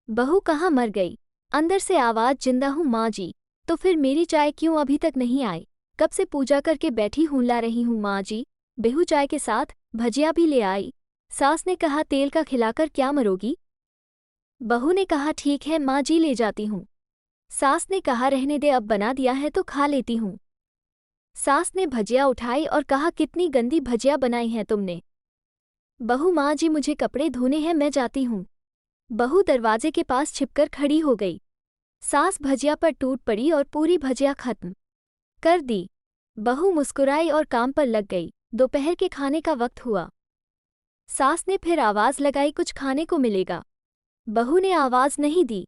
बहू कहाँ मर गई? अंदर से आवाज, जिंदा हूँ माँ जी। तो फिर मेरी चाय क्यों अभी तक नहीं आई? कब से पूजा करके बैठी हूँ, ला रही हूँ माँ जी। बेहू चाय के साथ भजिया भी ले आई। सास ने कहा तेल का खिलाकर क्या मरोगी? बहू ने कहा ठीक है माँ जी, ले जाती हूँ। सास ने कहा रहने दे, अब बना दिया है तो खा लेती हूँ। सास ने भजिया उठाई और कहा कितनी गंदी भजिया बनाई है तुमने। बहू माँ जी मुझे कपड़े धोने हैं, मैं जाती हूँ। बहू दरवाजे के पास छिपकर खड़ी हो गई। सास भजिया पर टूट पड़ी और पूरी भजिया खत्म कर दी। बहू मुस्कुराई और काम पर लग गई। दोपहर के खाने का वक्त हुआ। सास ने फिर आवाज लगाई कुछ खाने को मिलेगा। बहू ने आवाज नहीं दी।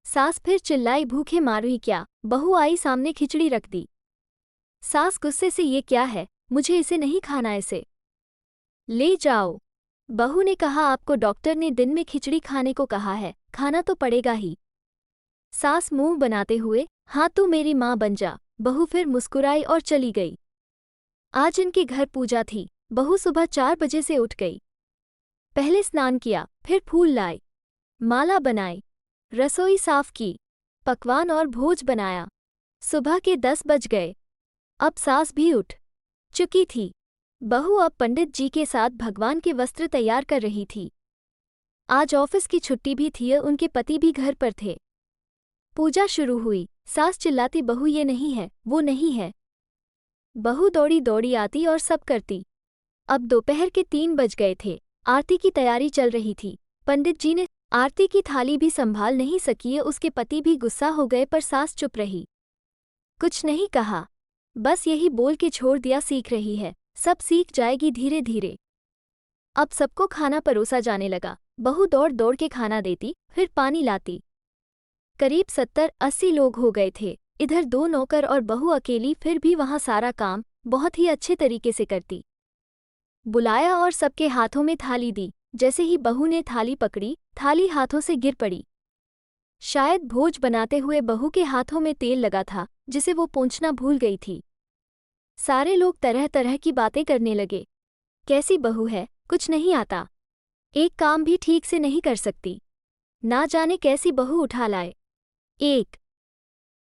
सास फिर चिल्लाई भूखे मारूं क्या? बहू आई सामने, खिचड़ी रख दी। सास गुस्से से ये क्या है, मुझे इसे नहीं खाना, इसे ले जाओ। बहू ने कहा आपको डॉक्टर ने दिन में खिचड़ी खाने को कहा है, खाना तो पड़ेगा ही। सास मुंह बनाते हुए हाँ तू मेरी माँ बन जा। बहू फिर मुस्कुराई और चली गई। आज इनके घर पूजा थी। बहू सुबह 4 बजे से उठ गई। पहले स्नान किया, फिर फूल लाए, माला बनाई, रसोई साफ की, पकवान और भोज बनाया। सुबह के 10 बज गए। अब सास भी उठ चुकी थी। बहू अब पंडित जी के साथ भगवान के वस्त्र तैयार कर रही थी। आज ऑफिस की छुट्टी भी थी, उनके पति भी घर पर थे। पूजा शुरू हुई। सास चिल्लाती बहू ये नहीं है, वो नहीं है। बहू दौड़ी दौड़ी आती और सब करती। अब दोपहर के 3 बज गए थे। आरती की तैयारी चल रही थी। पंडित जी ने आरती की थाली भी संभाल नहीं सकी। उसके पति भी गुस्सा हो गए, पर सास चुप रही, कुछ नहीं कहा, बस यही बोल के छोड़ दिया सीख रही है, सब सीख जाएगी धीरे धीरे। अब सबको खाना परोसा जाने लगा। बहू दौड़ दौड़ के खाना देती, फिर पानी लाती। करीब 70-80 लोग हो गए थे। इधर 2 नौकर और बहू अकेली, फिर भी वहाँ सारा काम बहुत ही अच्छे तरीके से करती। बुलाया और सबके हाथों में थाली दी। जैसे ही बहू ने थाली पकड़ी, थाली हाथों से गिर पड़ी। शायद भोज बनाते हुए बहू के हाथों में तेल लगा था, जिसे वो पोंछना भूल गई थी। सारे लोग तरह तरह की बातें करने लगे। कैसी बहू है, कुछ नहीं आता, एक काम भी ठीक से नहीं कर सकती, ना जाने कैसी बहू उठा लाए। एक